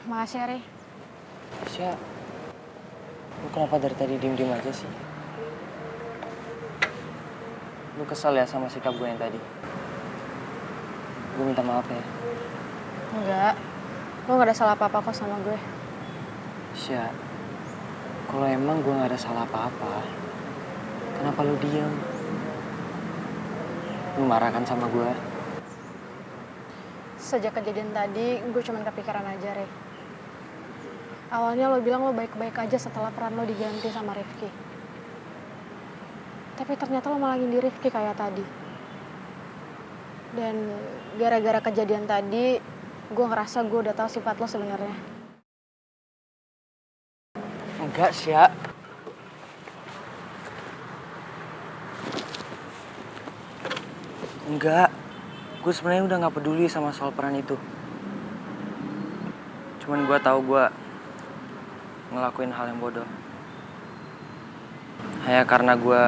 Makasih ya, Ri. Tasya, lu kenapa dari tadi diem-diem aja sih? Lu kesel ya sama sikap gue yang tadi? Gue minta maaf ya. Enggak. Lo gak ada salah apa-apa kok sama gue. Tasya, kalau emang gue gak ada salah apa-apa, kenapa lu diem? Lu marah kan sama gue? Sejak kejadian tadi, gue cuma kepikiran aja, Ri. Awalnya lo bilang lo baik-baik aja setelah peran lo diganti sama Rifki. Tapi ternyata lo malah nyindir Rifki kayak tadi. Dan gara-gara kejadian tadi, gue ngerasa gue udah tahu sifat lo sebenarnya. Enggak, Sya. Enggak. Gue sebenarnya udah gak peduli sama soal peran itu. Cuman gue tahu gue ngelakuin hal yang bodoh. Hanya karena gue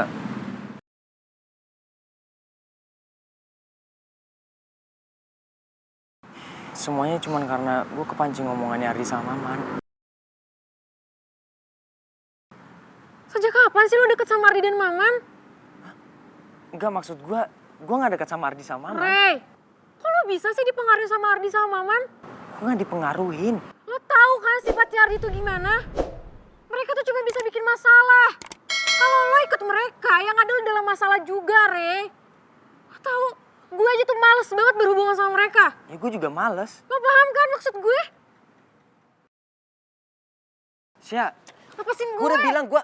semuanya cuman karena gue kepancing ngomongannya Ardi sama Maman. Sejak kapan sih lo deket sama Ardi dan Maman? Enggak, maksud gue gak deket sama Ardi sama Maman. Rey, kok lo bisa sih dipengaruhi sama Ardi sama Maman? Gue gak dipengaruhin. Lo tahu kan sifatnya Ardi itu gimana? Mereka tuh cuma bisa bikin masalah. Kalau lo ikut mereka, yang ada lo dalam masalah juga, Rey. Lo tahu, gue aja tuh males banget berhubungan sama mereka. Ya gue juga males. Lo paham kan maksud gue? Sya, Lepasin gue. gue udah bilang gue...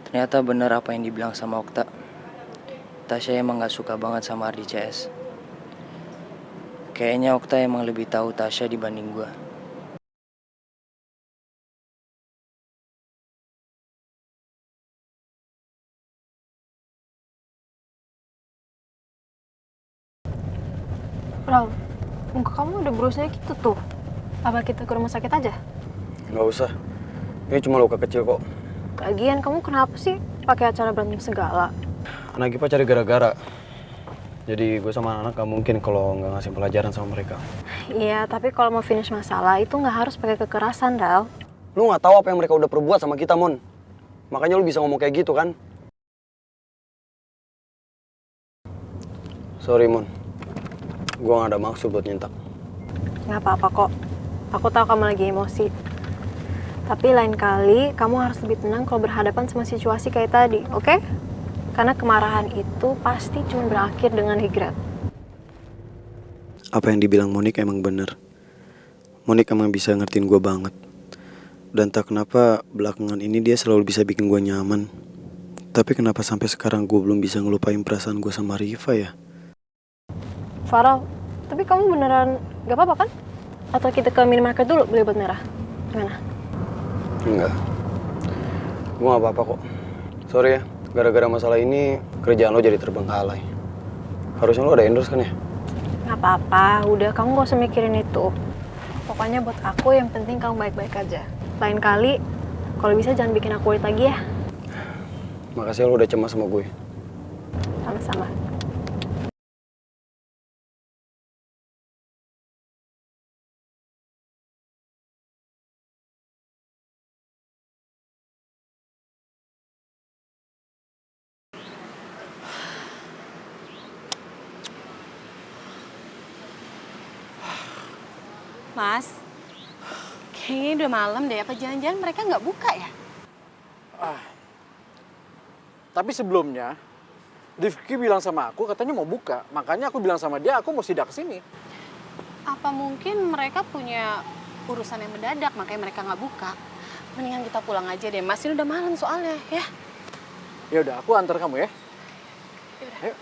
Ternyata bener apa yang dibilang sama Okta. Tasya emang gak suka banget sama Ardi CS. Kayaknya Okta emang lebih tahu Tasya dibanding gue. Ral, muka kamu udah berusaha gitu tuh. Apa kita ke rumah sakit aja? Nggak usah. Ini cuma luka kecil kok. Lagian kamu kenapa sih pakai acara berantem segala? Anak IPA cari gara-gara. Jadi gue sama anak gak mungkin kalau nggak ngasih pelajaran sama mereka. Iya, tapi kalau mau finish masalah itu nggak harus pakai kekerasan, Ral. Lu nggak tahu apa yang mereka udah perbuat sama kita, Mon. Makanya lu bisa ngomong kayak gitu kan? Sorry, Mon. Gue nggak ada maksud buat nyentak. Nggak apa-apa kok. Aku tahu kamu lagi emosi. Tapi lain kali kamu harus lebih tenang kalau berhadapan sama situasi kayak tadi, oke? Karena kemarahan itu pasti cuma berakhir dengan regret. Apa yang dibilang Monik emang bener. Monik emang bisa ngertiin gue banget. Dan tak kenapa belakangan ini dia selalu bisa bikin gue nyaman. Tapi kenapa sampai sekarang gue belum bisa ngelupain perasaan gue sama Riva ya? Farel, tapi kamu beneran gak apa-apa kan? Atau kita ke minimarket dulu beli obat merah? Gimana? Enggak. Gue gak apa-apa kok. Sorry ya, gara-gara masalah ini kerjaan lo jadi terbengkalai. Harusnya lo ada endorse kan ya? Gak apa-apa, udah kamu gak usah mikirin itu. Pokoknya buat aku yang penting kamu baik-baik aja. Lain kali, kalau bisa jangan bikin aku worried lagi ya. Makasih lo udah cemas sama gue. Sama-sama. Mas, kayaknya udah malam deh. Apa jangan-jangan mereka nggak buka ya? Tapi sebelumnya, Rifki bilang sama aku katanya mau buka. Makanya aku bilang sama dia aku mau sidak ke sini. Apa mungkin mereka punya urusan yang mendadak makanya mereka nggak buka? Mendingan kita pulang aja deh, Mas. Ini udah malam soalnya, ya. Ya udah, aku antar kamu ya. Yaudah. Ayo.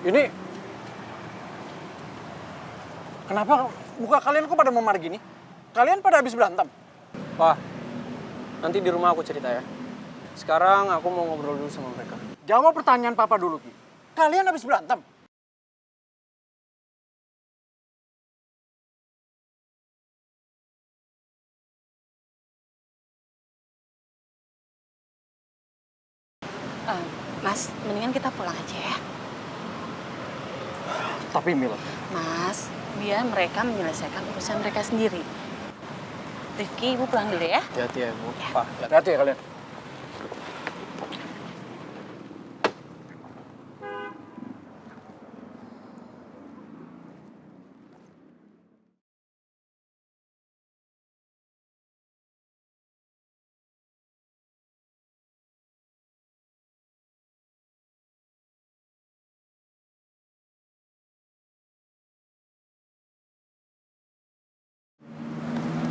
Ini Kenapa muka kalian kok pada memar gini? Kalian pada habis berantem? Wah, nanti di rumah aku cerita ya. Sekarang aku mau ngobrol dulu sama mereka. Jawab pertanyaan papa dulu, Ki. Kalian habis berantem? Mas, mendingan kita pulang aja ya. Tapi Mil, Mas, biar mereka menyelesaikan urusan mereka sendiri. Rifki, ibu pulang dulu ya. Hati-hati ya, Bu. Pak, hati-hati ya kalian.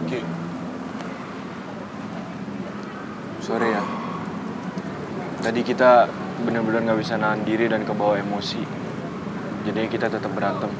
Ki, sorry ya. Tadi kita benar-benar nggak bisa nahan diri dan kebawa emosi. Jadinya kita tetap berantem.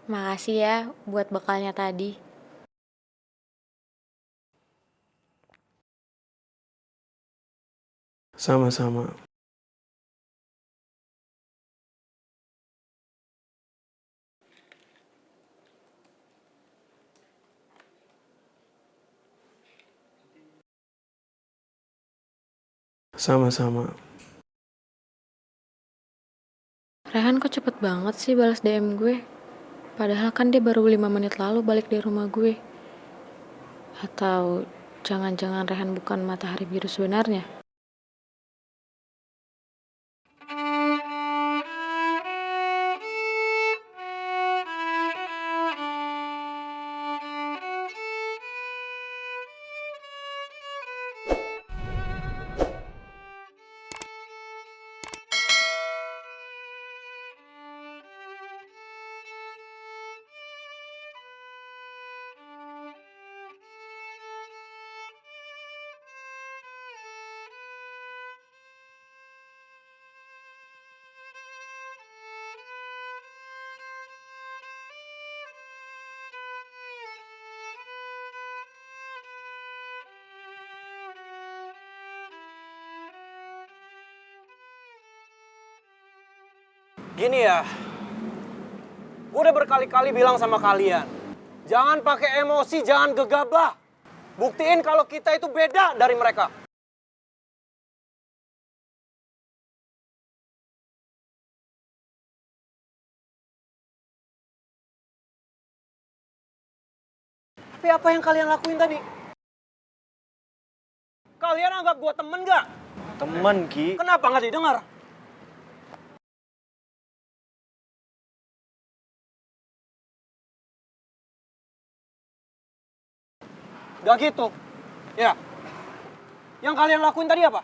Makasih ya buat bekalnya tadi. Sama-sama. Sama-sama. Rehan kok cepet banget sih balas DM gue? Padahal kan dia baru 5 menit lalu balik dari rumah gue. Atau jangan-jangan Rehan bukan matahari biru sebenarnya? gini ya. Gue udah berkali-kali bilang sama kalian. Jangan pakai emosi, jangan gegabah. Buktiin kalau kita itu beda dari mereka. Tapi apa yang kalian lakuin tadi? Kalian anggap gue temen gak? Temen, Ki. Kenapa nggak didengar? Gak gitu. Ya. Yang kalian lakuin tadi apa?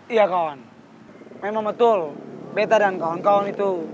Iya kawan, memang betul. Beta dan kawan-kawan itu